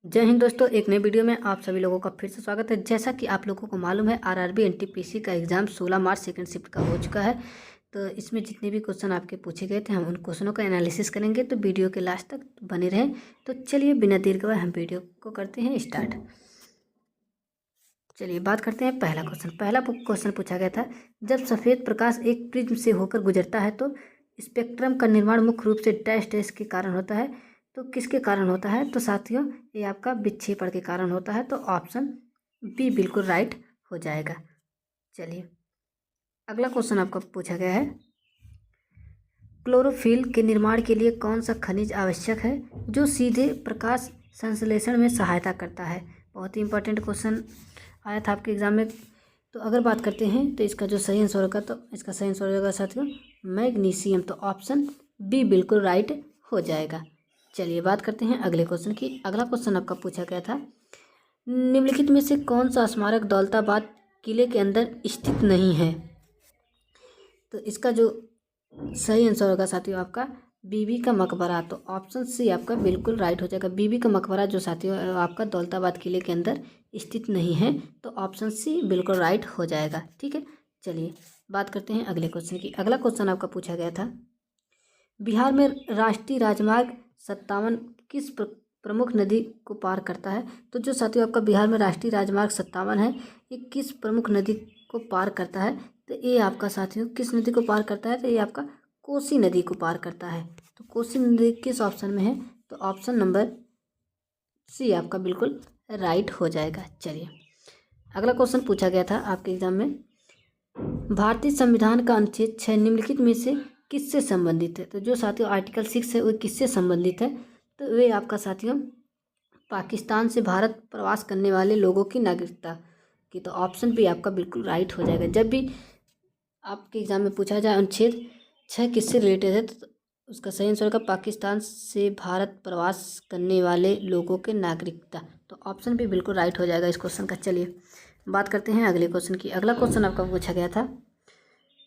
जय हिंद दोस्तों, एक नई वीडियो में आप सभी लोगों का फिर से स्वागत है। जैसा कि आप लोगों को मालूम है, आरआरबी एनटीपीसी का एग्ज़ाम 16 मार्च सेकंड शिफ्ट का हो चुका है। तो इसमें जितने भी क्वेश्चन आपके पूछे गए थे, हम उन क्वेश्चनों का एनालिसिस करेंगे। तो वीडियो के लास्ट तक बने रहें। तो चलिए बिना देर के बाद हम वीडियो को करते हैं स्टार्ट। चलिए बात करते हैं पहला क्वेश्चन पूछा गया था, जब सफ़ेद प्रकाश एक प्रिज्म से होकर गुजरता है तो स्पेक्ट्रम का निर्माण मुख्य रूप से डैश डैश के कारण होता है। तो किसके कारण होता है? तो साथियों, ये आपका विक्षेपण के कारण होता है। तो ऑप्शन बी बिल्कुल राइट हो जाएगा। चलिए अगला क्वेश्चन आपका पूछा गया है, क्लोरोफिल के निर्माण के लिए कौन सा खनिज आवश्यक है जो सीधे प्रकाश संश्लेषण में सहायता करता है? बहुत ही इंपॉर्टेंट क्वेश्चन आया था आपके एग्जाम में। तो अगर बात करते हैं तो इसका जो सही आंसर होगा, तो इसका सही आंसर हो जाएगा साथियों मैग्नीशियम। तो ऑप्शन बी बिल्कुल राइट हो जाएगा। चलिए बात करते हैं अगले क्वेश्चन की। अगला क्वेश्चन आपका पूछा गया था, निम्नलिखित में से कौन सा स्मारक दौलताबाद किले के अंदर स्थित नहीं है? तो इसका जो सही आंसर होगा साथियों आपका बीबी का मकबरा। तो ऑप्शन सी आपका बिल्कुल राइट हो जाएगा। बीबी का मकबरा जो साथियों आपका दौलताबाद किले के अंदर स्थित नहीं है। तो ऑप्शन सी बिल्कुल राइट हो जाएगा। ठीक है, चलिए बात करते हैं अगले क्वेश्चन की। अगला क्वेश्चन आपका पूछा गया था, बिहार में राष्ट्रीय राजमार्ग 57 किस प्रमुख नदी को पार करता है? तो जो साथियों आपका बिहार में राष्ट्रीय राजमार्ग 57 है, ये किस प्रमुख नदी को पार करता है? तो ये आपका साथियों किस नदी को पार करता है? तो ये आपका कोसी नदी को पार करता है। तो कोसी नदी किस ऑप्शन में है? तो ऑप्शन नंबर सी आपका बिल्कुल राइट हो जाएगा। चलिए अगला क्वेश्चन पूछा गया था आपके एग्जाम में, भारतीय संविधान का अनुच्छेद 6 निम्नलिखित में से किससे संबंधित है? तो जो साथियों आर्टिकल 6 है वो किससे संबंधित है? तो वे आपका साथियों पाकिस्तान से भारत प्रवास करने वाले लोगों की नागरिकता की। तो ऑप्शन भी आपका बिल्कुल राइट हो जाएगा। जब भी आपके एग्जाम में पूछा जाए अनुच्छेद 6 किससे रिलेटेड है, तो उसका सही आंसर होगा पाकिस्तान से भारत प्रवास करने वाले लोगों के नागरिकता। तो ऑप्शन भी बिल्कुल राइट हो जाएगा इस क्वेश्चन का। चलिए बात करते हैं अगले क्वेश्चन की। अगला क्वेश्चन आपका पूछा गया था,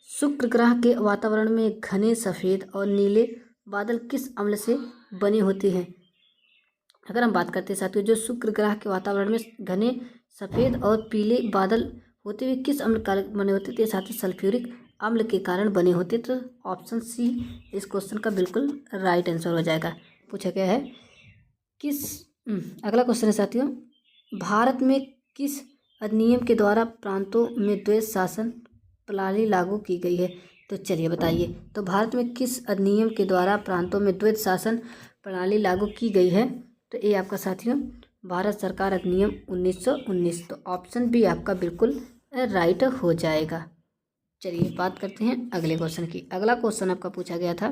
शुक्र ग्रह के वातावरण में घने सफ़ेद और नीले बादल किस अम्ल से बने होते हैं? अगर हम बात करते हैं साथियों, जो शुक्र ग्रह के वातावरण में घने सफ़ेद और पीले बादल होते हुए किस अम्ल कारण बने होते थे? साथियों सल्फ्यूरिक अम्ल के कारण बने होते। तो ऑप्शन सी इस क्वेश्चन का बिल्कुल राइट आंसर हो जाएगा। पूछा गया है किस अगला क्वेश्चन है साथियों, भारत में किस अधिनियम के द्वारा प्रांतों में द्वैध शासन प्रणाली लागू की गई है? तो चलिए बताइए, तो भारत में किस अधिनियम के द्वारा प्रांतों में द्वैध शासन प्रणाली लागू की गई है? तो ये आपका साथियों भारत सरकार अधिनियम 1919। तो ऑप्शन बी आपका बिल्कुल राइट हो जाएगा। चलिए बात करते हैं अगले क्वेश्चन की। अगला क्वेश्चन आपका पूछा गया था,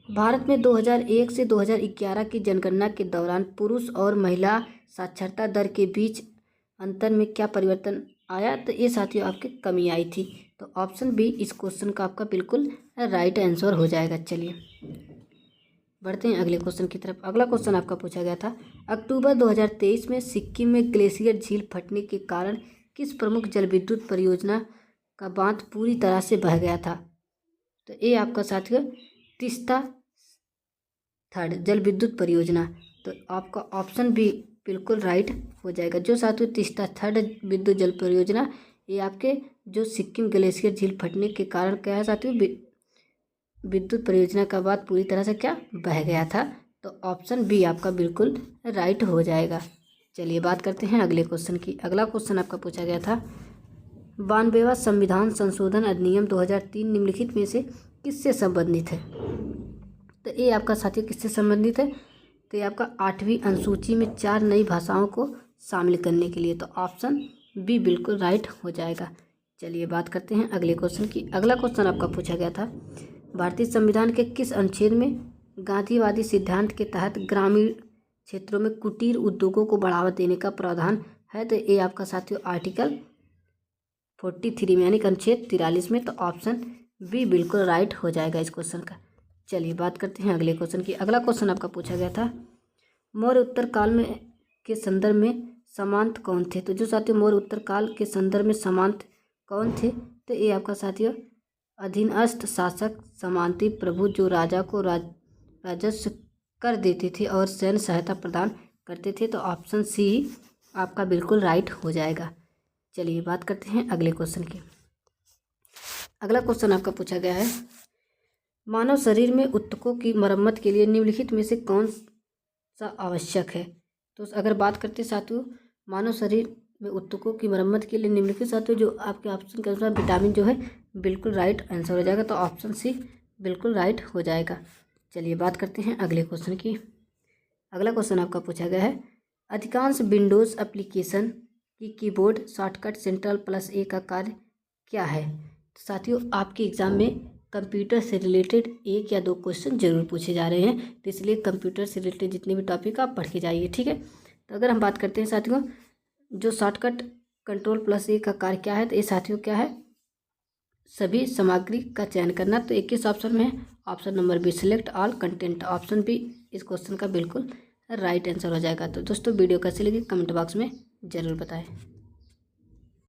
भारत में 2001 से 2011 की जनगणना के दौरान पुरुष और महिला साक्षरता दर के बीच अंतर में क्या परिवर्तन आया? तो ये साथियों आपके कमी आई थी। तो ऑप्शन बी इस क्वेश्चन का आपका बिल्कुल राइट आंसर हो जाएगा। चलिए बढ़ते हैं अगले क्वेश्चन की तरफ। अगला क्वेश्चन आपका पूछा गया था, अक्टूबर 2023 में सिक्किम में ग्लेशियर झील फटने के कारण किस प्रमुख जल विद्युत परियोजना का बांध पूरी तरह से बह गया था? तो ये आपका साथियों तीस्ता थर्ड जल विद्युत परियोजना। तो आपका ऑप्शन भी बिल्कुल राइट हो जाएगा। जो साथियों तीस्ता थर्ड विद्युत जल परियोजना, ये आपके जो सिक्किम ग्लेशियर झील फटने के कारण क्या है साथियों, विद्युत परियोजना का बात पूरी तरह से क्या बह गया था। तो ऑप्शन बी आपका बिल्कुल राइट हो जाएगा। चलिए बात करते हैं अगले क्वेश्चन की। अगला क्वेश्चन आपका पूछा गया था, 92वां संविधान संशोधन अधिनियम 2003 निम्नलिखित में से किससे संबंधित है? तो ये आपका साथियों किससे संबंधित है? तो ये आपका 8वीं अनुसूची में 4 नई भाषाओं को शामिल करने के लिए। तो ऑप्शन बी बिल्कुल राइट हो जाएगा। चलिए बात करते हैं अगले क्वेश्चन की। अगला क्वेश्चन आपका पूछा गया था, भारतीय संविधान के किस अनुच्छेद में गांधीवादी सिद्धांत के तहत ग्रामीण क्षेत्रों में कुटीर उद्योगों को बढ़ावा देने का प्रावधान है? तो ये आपका साथियों आर्टिकल 43 में यानी कि अनुच्छेद 43 में। तो ऑप्शन बी बिल्कुल राइट हो जाएगा इस क्वेश्चन का। चलिए बात करते हैं अगले क्वेश्चन की। अगला क्वेश्चन आपका पूछा गया था, मौर्य उत्तर काल में के संदर्भ में सामंत कौन थे? तो जो साथियों मौर्य उत्तर काल के संदर्भ में सामंत कौन थे? तो ये आपका साथियों अधीनस्थ शासक सामंती प्रभु जो राजा को राजस्व कर देते थे और सैन्य सहायता प्रदान करते थे, तो ऑप्शन सी आपका बिल्कुल राइट हो जाएगा। चलिए बात करते हैं अगले क्वेश्चन की। अगला क्वेश्चन आपका पूछा गया है, मानव शरीर में ऊतकों की मरम्मत के लिए निम्नलिखित में से कौन सा आवश्यक है। तो अगर बात करते हैं साथियों, मानव शरीर में ऊतकों की मरम्मत के लिए निम्नलिखित साथियों जो आपके ऑप्शन के अनुसार विटामिन जो है बिल्कुल राइट आंसर हो जाएगा, तो ऑप्शन सी बिल्कुल राइट हो जाएगा। चलिए बात करते हैं अगले क्वेश्चन की। अगला क्वेश्चन आपका पूछा गया है, अधिकांश विंडोज़ एप्लीकेशन की कीबोर्ड शॉर्टकट Ctrl+A का कार्य क्या है। तो साथियों आपके एग्ज़ाम में कंप्यूटर से रिलेटेड 1 या 2 क्वेश्चन जरूर पूछे जा रहे हैं, तो इसलिए कंप्यूटर से रिलेटेड जितने भी टॉपिक आप पढ़ के जाइए, ठीक है। तो अगर हम बात करते हैं साथियों जो शॉर्टकट Ctrl+A का कार्य क्या है, तो ये साथियों क्या है, सभी सामग्री का चयन करना। तो 21 ऑप्शन में है, option number B select all content, option B इस क्वेश्चन का बिल्कुल राइट आंसर हो जाएगा। तो दोस्तों वीडियो कैसी लगी कमेंट बॉक्स में ज़रूर बताएं।